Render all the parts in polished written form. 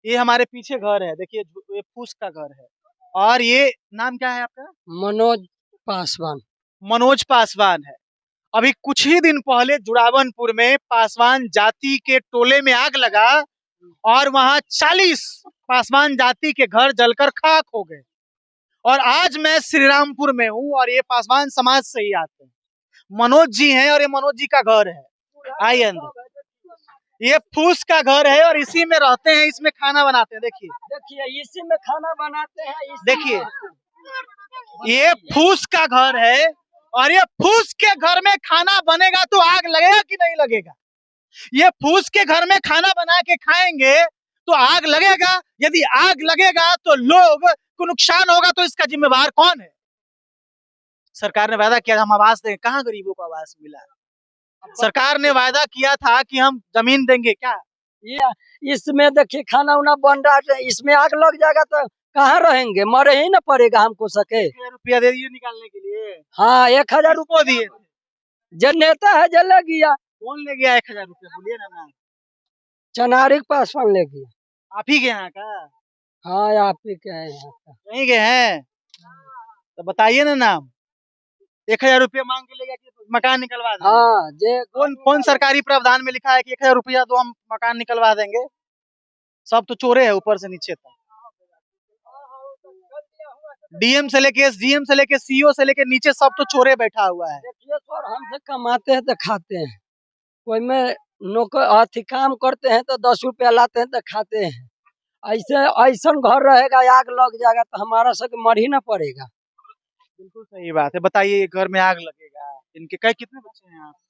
ये हमारे पीछे घर है, देखिए ये फूस का घर है। और ये नाम क्या है आपका? मनोज पासवान। मनोज पासवान है। अभी कुछ ही दिन पहले जुड़ावनपुर में पासवान जाति के टोले में आग लगा और वहां 40 पासवान जाति के घर जलकर खाक हो गए। और आज मैं श्रीरामपुर में हूँ और ये पासवान समाज से ही आते हैं। मनोज जी हैं और ये मनोज जी का घर है। आइए अंदर। ये फूस का घर है और इसी में रहते हैं, इसमें खाना बनाते हैं। देखिए देखिए इसी में खाना बनाते हैं। देखिए ये फूस का घर है और ये फूस के घर में खाना बनेगा तो आग लगेगा कि नहीं लगेगा? ये फूस के घर में खाना बना के खाएंगे तो आग लगेगा। यदि आग लगेगा तो लोग को नुकसान होगा, तो इसका जिम्मेवार कौन है? सरकार ने वादा किया हम आवास देंगे, कहाँ गरीबों को आवास मिला? सरकार ने वादा किया था कि हम जमीन देंगे, क्या? ये इसमें देखिए खाना उना बन रहा है, इसमें आग लग जाएगा तो कहाँ रहेंगे, मरे ही ना पड़ेगा हमको सके। 1,000 रुपया दे दिए निकालने के लिए। हाँ 1,000 रुपये दिए थे। जो नेता है जो ले गया। कौन ले गया 1,000 रुपया? बोलिए ना नाम। चनारिक पासवान ले गया। आप ही के यहाँ का? हाँ आप ही के हैं यहाँ का। नहीं गए हैं तो बताइए ना नाम। 1,000 रुपया मांग के ले गया कि मकान निकलवा देंगे। हाँ जे कौन कौन सरकारी प्रावधान में लिखा है कि 1,000 रुपया तो हम मकान निकलवा देंगे? सब तो चोरे है ऊपर से नीचे तक। डीएम से लेके एसडीएम से लेके सीईओ से लेके नीचे सब तो चोरे बैठा हुआ है। देखिए सर हमसे कमाते हैं तो खाते हैं, कोई में नौकर अथी काम करते हैं तो 10 रुपया लाते हैं तो खाते हैं। ऐसे ऐसा घर रहेगा आग लग जाएगा तो हमारा सब मर ही ना पड़ेगा। बिल्कुल सही बात है। बताइए घर में आग लगेगा, इनके कई कितने बच्चे हैं आपके?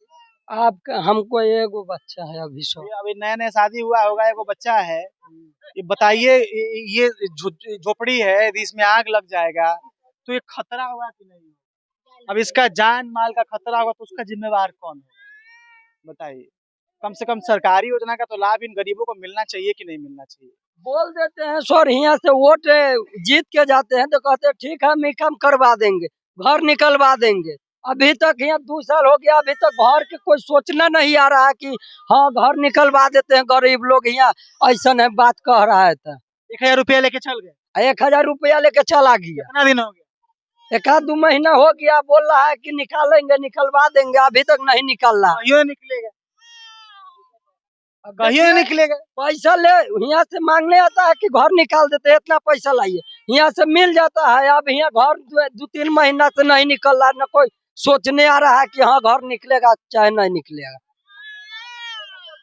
आपका हमको एगो बच्चा है अभी सो। अभी नया नया शादी हुआ होगा, एगो बच्चा है। ये बताइए ये झोपड़ी है, यदि इसमें आग लग जाएगा तो ये खतरा होगा कि नहीं? अब इसका जान माल का खतरा होगा तो उसका जिम्मेवार कौन होगा? बताइए। कम से कम सरकारी योजना का तो लाभ इन गरीबों को मिलना चाहिए कि नहीं मिलना चाहिए? बोल देते हैं सर यहाँ से वोट जीत के जाते हैं तो कहते हैं ठीक है हम ये काम करवा देंगे, घर निकलवा देंगे। अभी तक यहाँ 2 साल हो गया, अभी तक घर के कोई सोचना नहीं आ रहा है कि हाँ घर निकलवा देते हैं गरीब लोग। यहाँ ऐसा है बात कह रहा है तो 1,000 रुपया लेके चल गए। 1,000 रुपया लेके चला गया। कितना दिन हो गया? 1 आध 2 महीना हो गया, बोल रहा है कि निकालेंगे निकलवा देंगे, अभी तक नहीं निकल रहा। कहियो निकलेगा, कहियो निकलेगा। पैसा ले यहाँ से मांगने आता है कि घर निकाल देते हैं, इतना पैसा लाइए, यहाँ से मिल जाता है। अब यहाँ घर 2-3 महीना से नहीं निकल रहा, न कोई सोचने आ रहा है कि हाँ घर निकलेगा चाहे नहीं निकलेगा।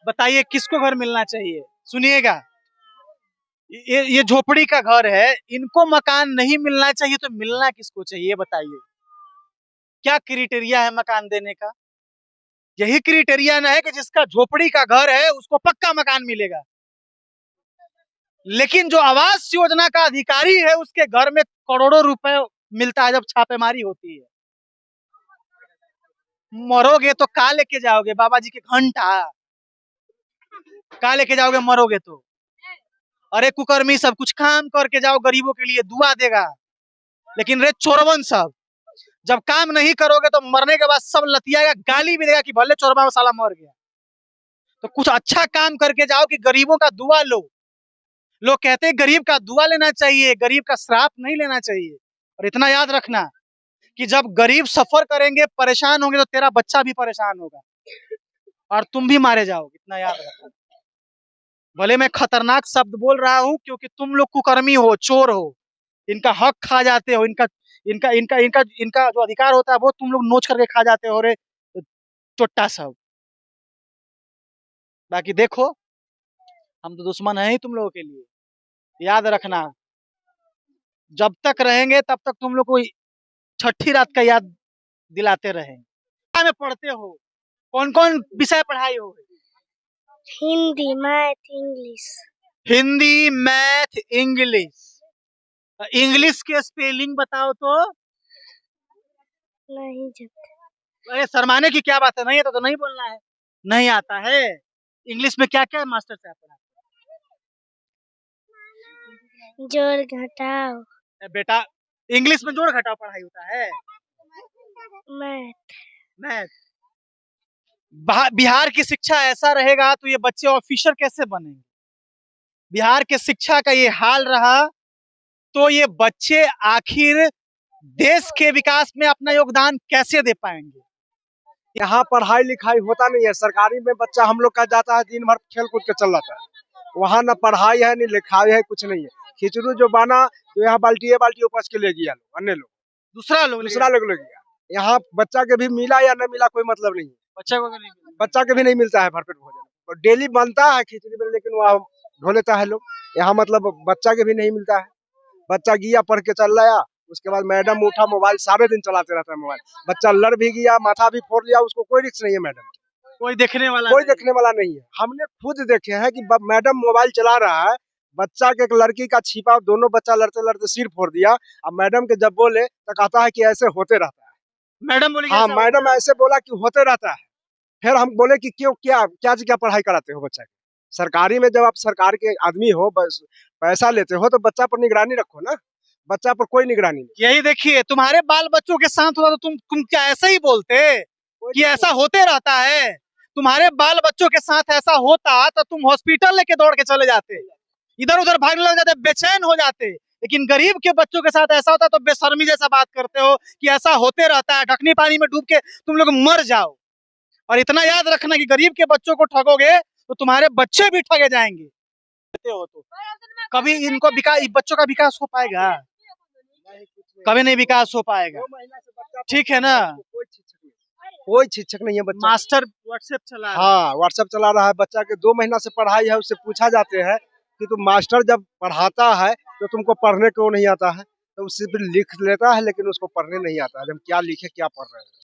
बताइए किसको घर मिलना चाहिए? सुनिएगा, ये झोपड़ी का घर है, इनको मकान नहीं मिलना चाहिए तो मिलना किसको चाहिए? बताइए क्या क्राइटेरिया है मकान देने का? यही क्राइटेरिया ना है कि जिसका झोपड़ी का घर है उसको पक्का मकान मिलेगा, लेकिन जो आवास योजना का अधिकारी है उसके घर में करोड़ों रुपए मिलता है जब छापेमारी होती है। मरोगे तो का लेके जाओगे? बाबा जी के घंटा का लेके जाओगे मरोगे तो? अरे कुकर्मी सब कुछ काम करके जाओ, गरीबों के लिए दुआ देगा। लेकिन रे चोरवन सब, जब काम नहीं करोगे तो मरने के बाद सब लतियाएगा, गाली भी देगा कि भले चोरवा में साला मर गया। तो कुछ अच्छा काम करके जाओ कि गरीबों का दुआ लो। लोग कहते हैं गरीब का दुआ लेना चाहिए, गरीब का श्राप नहीं लेना चाहिए। और इतना याद रखना कि जब गरीब सफर करेंगे, परेशान होंगे, तो तेरा बच्चा भी परेशान होगा और तुम भी मारे जाओगे। इतना याद रखना। भले मैं खतरनाक शब्द बोल रहा हूं क्योंकि तुम लोग कुकर्मी हो, चोर हो, इनका हक खा जाते हो, इनका इनका इनका इनका इनका जो अधिकार होता है वो तुम लोग नोच करके खा जाते हो रे चोट्टा सब। बाकी देखो, हम तो दुश्मन है ही तुम लोगों के लिए, याद रखना। जब तक रहेंगे तब तक तुम लोग को छठी रात का याद दिलाते रहेंगे। क्या में पढ़ते हो? कौन कौन विषय पढ़ाई हो? Hindi, math, English. Hindi, math, English. English के स्पेलिंग बताओ तो। नहीं जानते। अरे शर्माने की क्या बात है? नहीं आता तो नहीं बोलना है। नहीं आता है? इंग्लिश में क्या क्या मास्टर साहब पढ़ाते? जोड़ घटाओ। बेटा इंग्लिश में जोड़ घटाव पढ़ाई होता है? मैथ। मैथ। बिहार की शिक्षा ऐसा रहेगा तो ये बच्चे ऑफिसर कैसे बनेंगे? बिहार के शिक्षा का ये हाल रहा तो ये बच्चे आखिर देश के विकास में अपना योगदान कैसे दे पाएंगे? यहाँ पढ़ाई लिखाई होता नहीं है। सरकारी में बच्चा हम लोग का जाता है, दिन भर खेल कूद के चल जाता है। वहाँ ना पढ़ाई है, नहीं लिखाई है, कुछ नहीं है। खिचड़ी जो बना तो यहाँ बाल्टी उपज के ले गया लोग, अन्य लोग दूसरा लोग ले गया। यहाँ बच्चा के भी मिला या न मिला कोई मतलब नहीं है। बच्चा के भी नहीं मिलता है भरपेट भोजन, और डेली बनता है खिचड़ी में, लेकिन वहाँ ढो लेता है लोग। यहाँ मतलब बच्चा के भी नहीं मिलता है। बच्चा गया पढ़ के चल रहा, उसके बाद मैडम उठा मोबाइल सारे दिन चलाते रहता है मोबाइल। बच्चा लड़ भी गया, माथा भी फोड़ लिया, उसको कोई रिस्क नहीं है। मैडम कोई देखने वाला नहीं है। हमने खुद देखे हैं कि मैडम मोबाइल चला रहा है, बच्चा के एक लड़की का छिपा, दोनों बच्चा लड़ते लड़ते सिर फोड़ दिया। अब मैडम के जब बोले तो कहता है कि ऐसे होते रहता है। मैडम बोली हाँ, मैडम ऐसे बोला कि होते रहता है। फिर हम बोले कि क्यों, क्या पढ़ाई कराते हो बच्चा की? सरकारी में जब आप सरकार के आदमी हो, बस पैसा लेते हो तो बच्चा पर निगरानी रखो ना। बच्चा पर कोई निगरानी नहीं। यही देखिए, तुम्हारे बाल बच्चों के साथ होता तो तुम क्या ऐसे ही बोलते कि ऐसा होते रहता है? तुम्हारे बाल बच्चों के साथ ऐसा होता तो तुम हॉस्पिटल लेके दौड़ के चले जाते, इधर उधर भागने लग जाते, बेचैन हो जाते। लेकिन गरीब के बच्चों के साथ ऐसा होता तो बेशर्मी जैसा बात करते हो कि ऐसा होते रहता है, ढकनी पानी में डूब के तुम लोग मर जाओ। और इतना याद रखना कि गरीब के बच्चों को ठगोगे तो तुम्हारे बच्चे भी ठगे जाएंगे। हो तो कभी इनको बच्चों का विकास हो पाएगा? कभी नहीं विकास हो पाएगा। ठीक है ना? कोई शिक्षक नहीं है। बच्चा मास्टर व्हाट्सएप चला रहा है। हाँ, व्हाट्सएप चला रहा है। बच्चा के 2 महीना से पढ़ाई है, उससे पूछा जाते हैं कि तुम मास्टर जब पढ़ाता है तो तुमको पढ़ने क्यों नहीं आता है? तो उससे भी लिख लेता है, लेकिन उसको पढ़ने नहीं आता है। हम क्या लिखे क्या पढ़ रहे हैं।